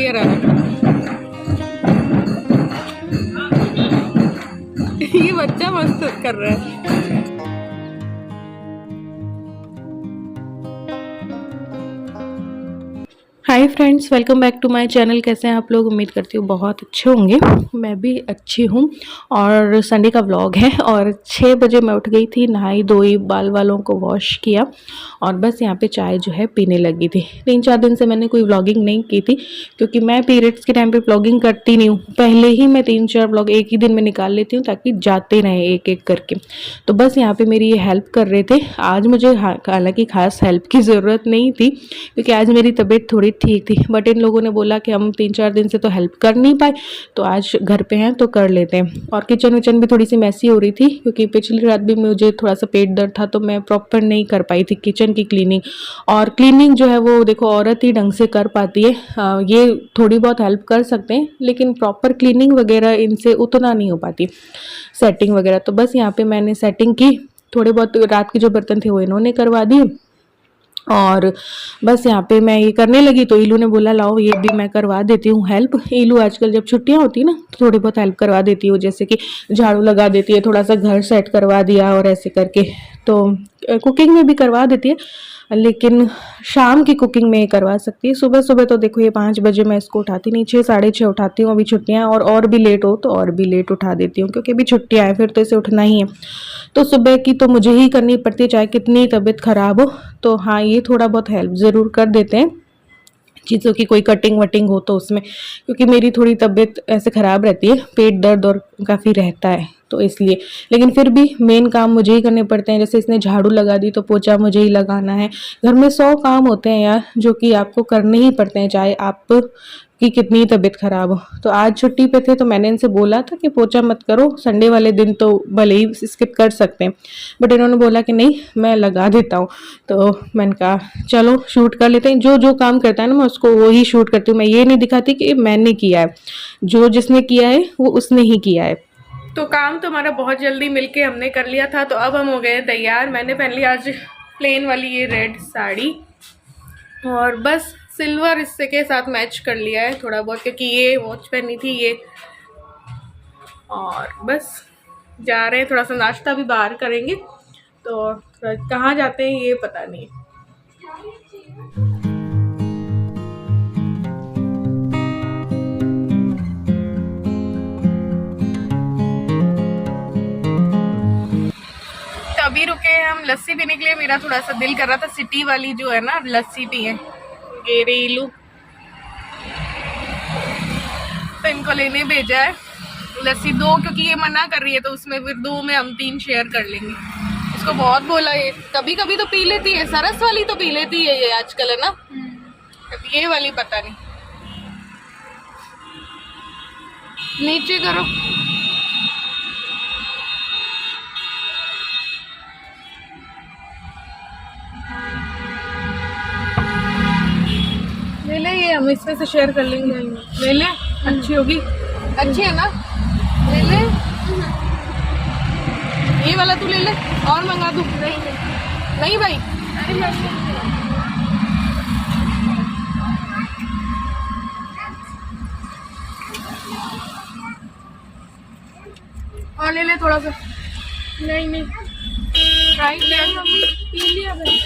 बढ़िया रहा। ये बच्चा मस्त कर रहा है। Hi friends, welcome back to my channel. कैसे हैं आप लोग? उम्मीद करती हूँ बहुत अच्छे होंगे। मैं भी अच्छी हूँ। और संडे का व्लॉग है और 6 बजे मैं उठ गई थी, नहाई धोई, बाल वालों को वॉश किया और बस यहाँ पे चाय जो है पीने लगी थी। 3-4 दिन से मैंने कोई व्लॉगिंग नहीं की थी क्योंकि मैं पीरियड्स के टाइम पे व्लॉगिंग करती नहीं हूँ। पहले ही मैं 3-4 व्लॉग एक ही दिन में निकाल लेती हूँ ताकि जाते रहें एक एक करके। तो बस यहाँ पर मेरी ये हेल्प कर रहे थे। आज मुझे हालांकि खास हेल्प की ज़रूरत नहीं थी क्योंकि आज मेरी तबीयत थोड़ी ठीक थी, बट इन लोगों ने बोला कि हम 3-4 दिन से तो हेल्प कर नहीं पाए, तो आज घर पे हैं तो कर लेते हैं। और किचन विचन भी थोड़ी सी मैसी हो रही थी क्योंकि पिछली रात भी मुझे थोड़ा सा पेट दर्द था, तो मैं प्रॉपर नहीं कर पाई थी किचन की क्लीनिंग। और क्लीनिंग जो है वो देखो औरत ही ढंग से कर पाती है। ये थोड़ी बहुत हेल्प कर सकते हैं लेकिन प्रॉपर क्लीनिंग वगैरह इनसे उतना नहीं हो पाती, सेटिंग वगैरह। तो बस यहाँ पे मैंने सेटिंग की, थोड़े बहुत रात के जो बर्तन थे वो इन्होंने करवा दिए और बस यहाँ पे मैं ये करने लगी तो ईलू ने बोला लाओ ये भी मैं करवा देती हूँ हेल्प। ईलू आजकल जब छुट्टियाँ होती है ना तो थोड़ी बहुत हेल्प करवा देती हूँ, जैसे कि झाड़ू लगा देती है, थोड़ा सा घर सेट करवा दिया और ऐसे करके। तो कुकिंग में भी करवा देती है लेकिन शाम की कुकिंग में करवा सकती है। सुबह सुबह तो देखो ये 5 बजे मैं इसको उठाती नहीं, 6-6:30 उठाती हूँ। अभी छुट्टियाँ और भी लेट हो तो और भी लेट उठा देती हूँ क्योंकि अभी छुट्टियाँ हैं, फिर तो इसे उठना ही है। तो सुबह की तो मुझे ही करनी पड़ती है चाहे कितनी तबीयत खराब हो। तो हाँ, ये थोड़ा बहुत हेल्प ज़रूर कर देते हैं चीज़ों की, कोई कटिंग वटिंग हो तो उसमें, क्योंकि मेरी थोड़ी तबीयत ऐसे ख़राब रहती है, पेट दर्द और काफ़ी रहता है तो इसलिए। लेकिन फिर भी मेन काम मुझे ही करने पड़ते हैं। जैसे इसने झाड़ू लगा दी तो पोछा मुझे ही लगाना है। घर में 100 काम होते हैं यार जो कि आपको करने ही पड़ते हैं चाहे आप की कितनी तबीयत खराब हो। तो आज छुट्टी पे थे तो मैंने इनसे बोला था कि पोछा मत करो, संडे वाले दिन तो भले ही स्किप कर सकते हैं, बट इन्होंने बोला कि नहीं मैं लगा देता हूँ। तो मैंने कहा चलो शूट कर लेते हैं। जो जो काम करता है ना मैं उसको वो ही शूट करती हूँ। मैं ये नहीं दिखाती कि मैंने किया है, जो जिसने किया है वो उसने ही किया है। तो काम तो हमारा बहुत जल्दी मिलके हमने कर लिया था। तो अब हम हो गए तैयार। मैंने पहन लिया आज प्लेन वाली ये रेड साड़ी और बस सिल्वर इससे के साथ मैच कर लिया है थोड़ा बहुत क्योंकि ये वॉच पहनी थी ये। और बस जा रहे हैं, थोड़ा सा नाश्ता भी बाहर करेंगे। तो कहाँ जाते हैं ये पता नहीं। अभी रुके हैं हम लस्सी पीने के लिए। मेरा थोड़ा सा दिल कर रहा था सिटी वाली जो है ना लस्सी पिए, गेरेलू, तो इनको लेने भेजा है लस्सी 2 क्योंकि ये मना कर रही है तो उसमें फिर 2 में हम 3 शेयर कर लेंगे। इसको बहुत बोला, ये कभी कभी तो पी लेती है, सरस वाली तो पी लेती है ये आजकल, है ना। अब ये वाली पता नहीं। नीचे करो। ले ले, ये हम इसमें से शेयर कर लेंगे। ले ले, अच्छी होगी, अच्छी है ना, ले ले। ये वाला तू ले ले और मंगा दूँ? नहीं भाई, और ले ले थोड़ा सा। नहीं ट्राई किया मम्मी, पी लिया भाई।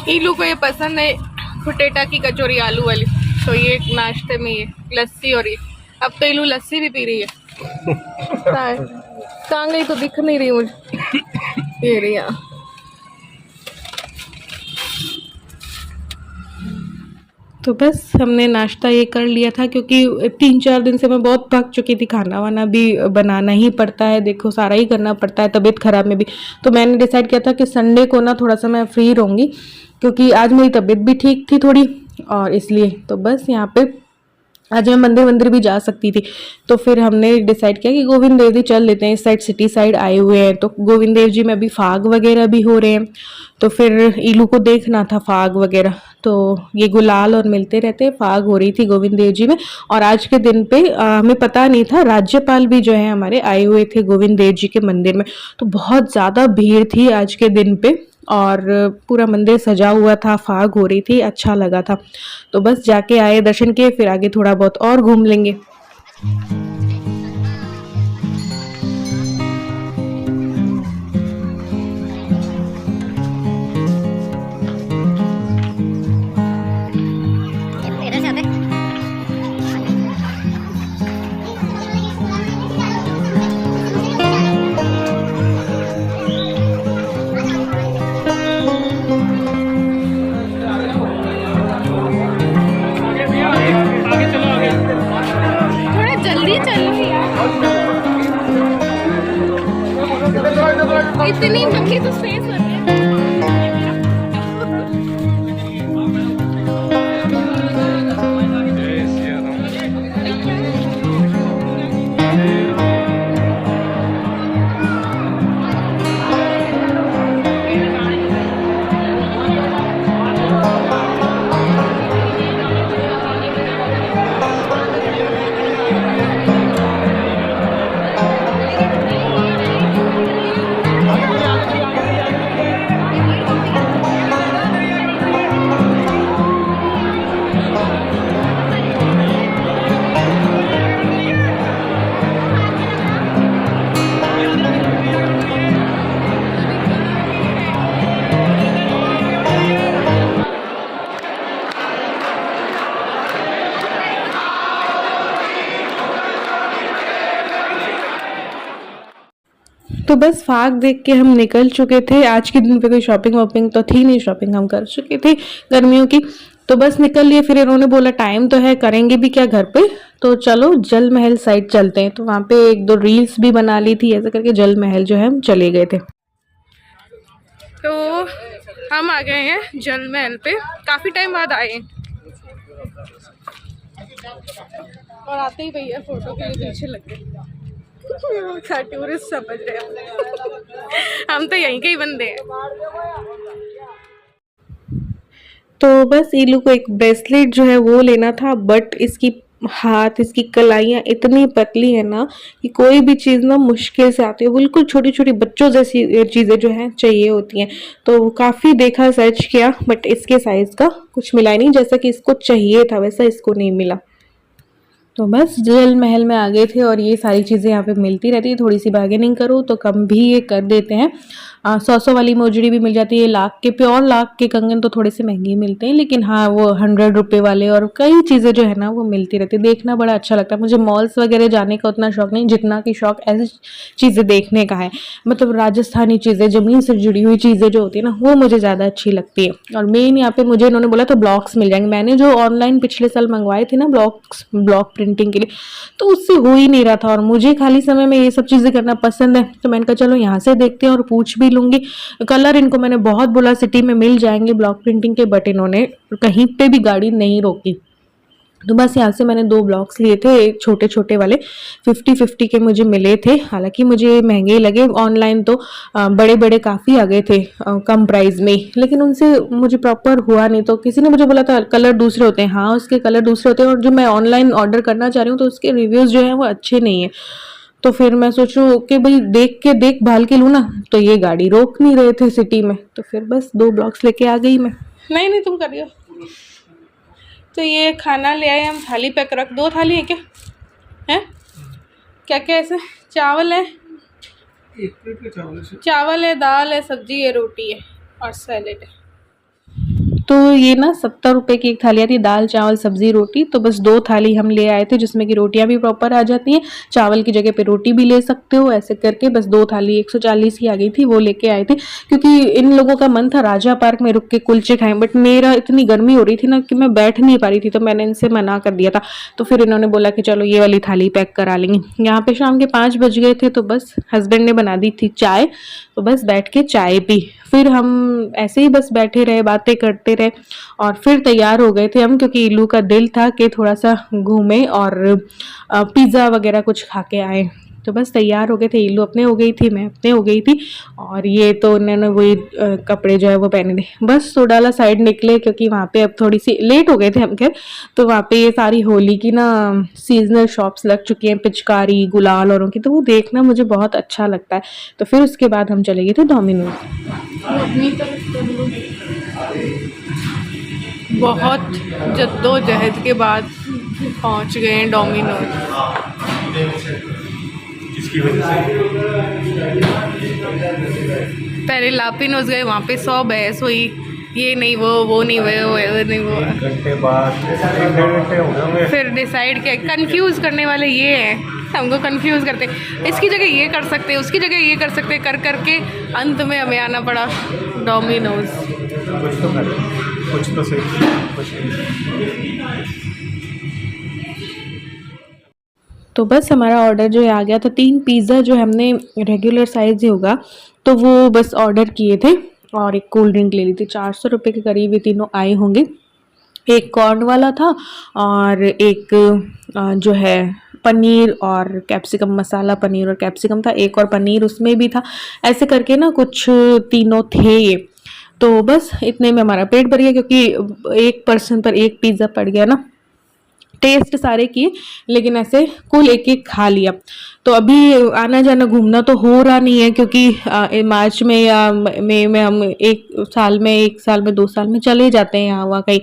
ईलू को ये पसंद है फुटेटा की कचौरी आलू वाली, तो ये नाश्ते में ये लस्सी। और ये अब तो ईलू लस्सी भी पी रही है। कहाँ गई तो दिख नहीं रही मुझे। ये रही है। तो बस हमने नाश्ता ये कर लिया था क्योंकि 3-4 दिन से मैं बहुत थक चुकी थी। खाना वाना भी बनाना ही पड़ता है, देखो सारा ही करना पड़ता है तबीयत खराब में भी। तो मैंने डिसाइड किया था कि संडे को ना थोड़ा सा मैं फ्री रहूँगी क्योंकि आज मेरी तबीयत भी ठीक थी थोड़ी, और इसलिए तो बस यहाँ पे आज मैं मंदिर भी जा सकती थी। तो फिर हमने डिसाइड किया कि गोविंद देव जी चल लेते हैं। इस साइड सिटी साइड आए हुए हैं तो गोविंद देव जी में अभी फाग वगैरह भी हो रहे हैं, तो फिर ईलू को देखना था फाग वगैरह। तो ये गुलाल और मिलते रहते, फाग हो रही थी गोविंद देव जी में। और आज के दिन पे हमें पता नहीं था, राज्यपाल भी जो है हमारे आए हुए थे गोविंद देव जी के मंदिर में, तो बहुत ज़्यादा भीड़ थी आज के दिन पे। और पूरा मंदिर सजा हुआ था, फाग हो रही थी, अच्छा लगा था। तो बस जाके आए, दर्शन किए, फिर आगे थोड़ा बहुत और घूम लेंगे। थोड़ा जल्दी चलो यार, इतनी लंबी तो स्पेस हो रही है। तो बस फाग देख के हम निकल चुके थे। आज के दिन पे कोई शॉपिंग वॉपिंग तो थी नहीं, शॉपिंग हम कर चुके थे गर्मियों की। तो बस निकल लिए। फिर इन्होंने बोला टाइम तो है, करेंगे भी क्या घर पे, तो चलो जल महल साइड चलते हैं। तो वहाँ पे एक दो रील्स भी बना ली थी, ऐसे करके जल महल जो है हम चले गए थे। तो हम आ गए हैं जल महल पे, काफ़ी टाइम बाद आए हैं। और आते ही भैया फोटो के लिए पीछे लग गए। टूरिस्ट समझ रहे हैं हम तो यहीं के ही बंदे हैं। तो बस इलू को एक ब्रेसलेट जो है वो लेना था, बट इसकी हाथ, इसकी कलाइयाँ इतनी पतली है ना कि कोई भी चीज़ ना मुश्किल से आती है। बिल्कुल छोटी छोटी बच्चों जैसी चीज़ें जो हैं चाहिए होती हैं। तो काफ़ी देखा, सर्च किया, बट इसके साइज़ का कुछ मिला नहीं। जैसा कि इसको चाहिए था वैसा इसको नहीं मिला। तो बस जल महल में आ गए थे और ये सारी चीज़ें यहाँ पे मिलती रहती है। थोड़ी सी बार्गेनिंग करो तो कम भी ये कर देते हैं। 100 वाली मोजड़ी भी मिल जाती है। लाख के, प्योर लाख के कंगन तो थोड़े से महंगे ही मिलते हैं, लेकिन हाँ वो 100 रुपये वाले और कई चीज़ें जो है ना वो मिलती रहती है। देखना बड़ा अच्छा लगता है। मुझे मॉल्स वगैरह जाने का उतना शौक नहीं, जितना कि शौक ऐसी चीज़ें देखने का है। मतलब राजस्थानी चीज़ें, ज़मीन से जुड़ी हुई चीज़ें जो होती है ना वो मुझे ज़्यादा अच्छी लगती है। और मेन यहाँ पे मुझे इन्होंने बोला तो ब्लॉक्स मिल जाएंगे। मैंने जो ऑनलाइन पिछले साल मंगवाए थे ना ब्लॉक प्रिंटिंग के लिए, तो उससे हो ही नहीं रहा था। और मुझे खाली समय में ये सब चीज़ें करना पसंद है, तो मैंने कहा चलो यहाँ से देखते हैं और पूछ भी लूँगी। कलर इनको मैंने बहुत बोला सिटी में मिल जाएंगे ब्लॉक प्रिंटिंग के, बट इन्होंने कहीं पे भी गाड़ी नहीं रोकी। तो बस यहाँ से मैंने 2 ब्लॉक्स लिए थे, एक छोटे छोटे वाले 50-50 के मुझे मिले थे। हालांकि मुझे महंगे ही लगे, ऑनलाइन तो बड़े बड़े काफ़ी आ गए थे कम प्राइस में, लेकिन उनसे मुझे प्रॉपर हुआ नहीं। तो किसी ने मुझे बोला था कलर दूसरे होते हैं, हाँ उसके कलर दूसरे होते हैं, और जो मैं ऑनलाइन ऑर्डर करना चाह रही हूँ तो उसके रिव्यूज़ जो हैं वो अच्छे नहीं है। तो फिर मैं सोचूं कि भाई देख भाल के लूँ ना, तो ये गाड़ी रोक नहीं रहे थे सिटी में। तो फिर बस 2 ब्लॉक्स लेके आ गई मैं। नहीं तुम कर रही हो। तो ये खाना ले आए हम, थाली पैक रख। 2 थाली है क्या है? क्या क्या ऐसे? चावल है, 1 प्लेट का चावल है, दाल है, सब्जी है, रोटी है और सैलेड है। तो ये ना 70 रुपये की एक थाली आती है, दाल चावल सब्जी रोटी। तो बस 2 थाली हम ले आए थे, जिसमें कि रोटियां भी प्रॉपर आ जाती हैं, चावल की जगह पे रोटी भी ले सकते हो। ऐसे करके बस 2 थाली 140 की आ गई थी, वो लेके आए थे। क्योंकि इन लोगों का मन था राजा पार्क में रुक के कुलचे खाएं, बट मेरा इतनी गर्मी हो रही थी ना कि मैं बैठ नहीं पा रही थी, तो मैंने इनसे मना कर दिया था। तो फिर इन्होंने बोला कि चलो ये वाली थाली पैक करा लेंगे। यहाँ पे शाम के 5 बज गए थे, तो बस हस्बैंड ने बना दी थी चाय, तो बस बैठ के चाय पी। फिर हम ऐसे ही बस बैठे रहे, बातें करते रहे, और फिर तैयार हो गए थे हम, क्योंकि इलू का दिल था कि थोड़ा सा घूमे और पिज़्ज़ा वगैरह कुछ खा के आए। तो बस तैयार हो गए थे, इल्लू अपने हो गई थी, मैं अपने हो गई थी, और ये तो उन्होंने वही कपड़े जो है वो पहने थे। बस सोडाला साइड निकले क्योंकि वहाँ पे अब थोड़ी सी लेट हो गए थे हम खैर, तो वहाँ पे ये सारी होली की ना सीजनल शॉप्स लग चुकी हैं, पिचकारी गुलाल औरों की, तो वो देखना मुझे बहुत अच्छा लगता है। तो फिर उसके बाद हम चले गए थे डोमिनोज। बहुत जद्दोजहद के बाद पहुंच गए हैं डोमिनोज। पहले लापिनोज गए, वहाँ पे 100 बहस हुई, ये नहीं वो नहीं वो नहीं वो, घंटे बाद फिर डिसाइड किया। कंफ्यूज करने वाले ये हैं, हमको कंफ्यूज करते, इसकी जगह ये कर सकते, उसकी जगह ये कर सकते, कर करके अंत में हमें आना पड़ा डोमिनोज। कुछ तो सही, कुछ नहीं। तो बस हमारा ऑर्डर जो है आ गया था। 3 पिज़्ज़ा जो हमने रेगुलर साइज़ ही होगा तो वो बस ऑर्डर किए थे, और एक कोल्ड ड्रिंक ले ली थी। 400 रुपये के करीब ये तीनों आए होंगे। एक कॉर्न वाला था और एक जो है पनीर और कैप्सिकम, मसाला पनीर और कैप्सिकम था, एक और पनीर उसमें भी था। ऐसे करके ना कुछ तीनों थे ये। तो बस इतने में हमारा पेट भर गया, क्योंकि एक पर्सन पर एक पिज़्ज़ा पड़ गया ना। टेस्ट सारे किए लेकिन ऐसे कुल एक एक खा लिया। तो अभी आना जाना घूमना तो हो रहा नहीं है, क्योंकि मार्च में या मई में हम एक साल में 2 साल में चले जाते हैं यहाँ वहाँ कहीं,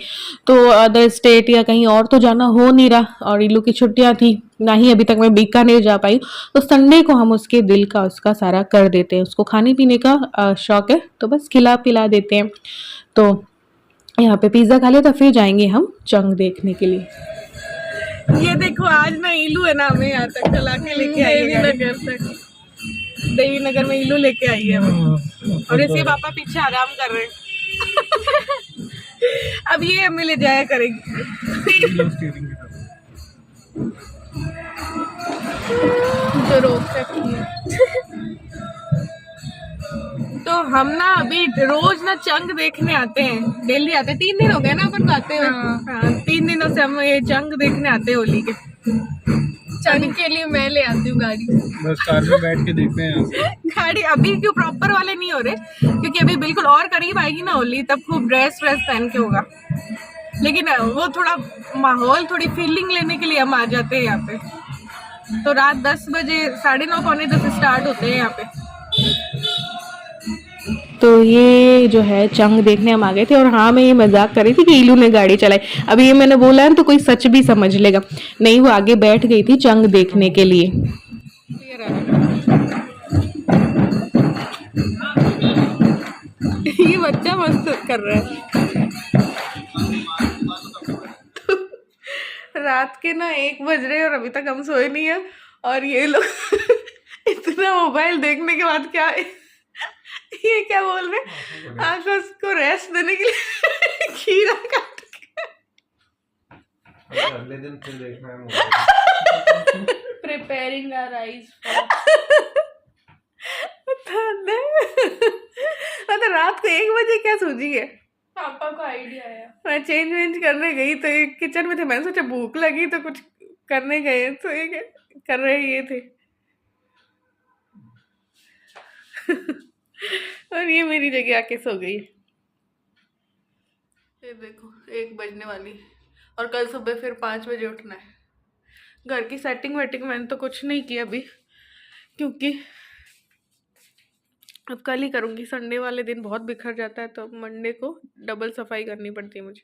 तो अदर स्टेट या कहीं और तो जाना हो नहीं रहा। और इल्लू की छुट्टियाँ थी, ना ही अभी तक मैं बीकानेर जा पाई। तो संडे को हम उसके दिल का उसका सारा कर देते हैं। उसको खाने पीने का शौक है, तो बस खिला पिला देते हैं। तो यहाँ पे पिज़्ज़ा खा लिया, तो फिर जाएंगे हम चंग देखने के लिए। ये देखो आज ना इल्लू है ना हमें यहाँ तक चला के लेके आई है, देवीनगर तक। देवीनगर में इल्लू लेके आई है और इसके पापा पीछे आराम कर रहे हैं। अब ये हमें ले जाया करेगी। जो रोक रखी है। तो हम ना अभी रोज ना चंग देखने आते हैं, डेली आते हैं। 3 दिन हो गए ना अपन आते हैं। हाँ, 3 दिनों से हम ये चंग देखने आते हैं होली के। चंग के लिए मैं ले आती हूँ गाड़ी, बस कार में बैठ के देखते हैं। गाड़ी अभी क्यों प्रॉपर वाले नहीं हो रहे, क्योंकि अभी बिल्कुल और करीब आएगी ना होली, तब खूब ड्रेस पहन के होगा। लेकिन वो थोड़ा माहौल, थोड़ी फीलिंग लेने के लिए हम आ जाते हैं यहाँ पे। तो रात 10 बजे 9:30 पौने 10 स्टार्ट होते हैं यहाँ पे। तो ये जो है चंग देखने हम आ गए थे। और हाँ, मैं ये मजाक कर रही थी कि इल्लू ने गाड़ी चलाई। अभी ये मैंने बोला है तो कोई सच भी समझ लेगा। नहीं, वो आगे बैठ गई थी चंग देखने के लिए। ये बच्चा मस्त कर रहा है। रात के ना 1 बज रहे और अभी तक हम सोए नहीं है, और ये लोग इतना मोबाइल देखने के बाद क्या ये क्या बोल रहे, आंखों को रेस्ट देने के लिए खीरा काट के अगले दिन फिर देखना है। प्रिपेयरिंग आवर आईज मतलब रात को 1 बजे क्या सूझी है? पापा को आइडिया आया, मैं चेंज करने गई तो एक किचन में थे, मैंने सोचा भूख लगी तो कुछ करने गए, तो ये कर रहे ये थे। और ये मेरी जगह आके सो गई। ये देखो 1 बजने वाली, और कल सुबह फिर 5 बजे उठना है। घर की सेटिंग वेटिंग मैंने तो कुछ नहीं किया अभी, क्योंकि अब कल ही करूँगी। संडे वाले दिन बहुत बिखर जाता है, तो मंडे को डबल सफाई करनी पड़ती है मुझे।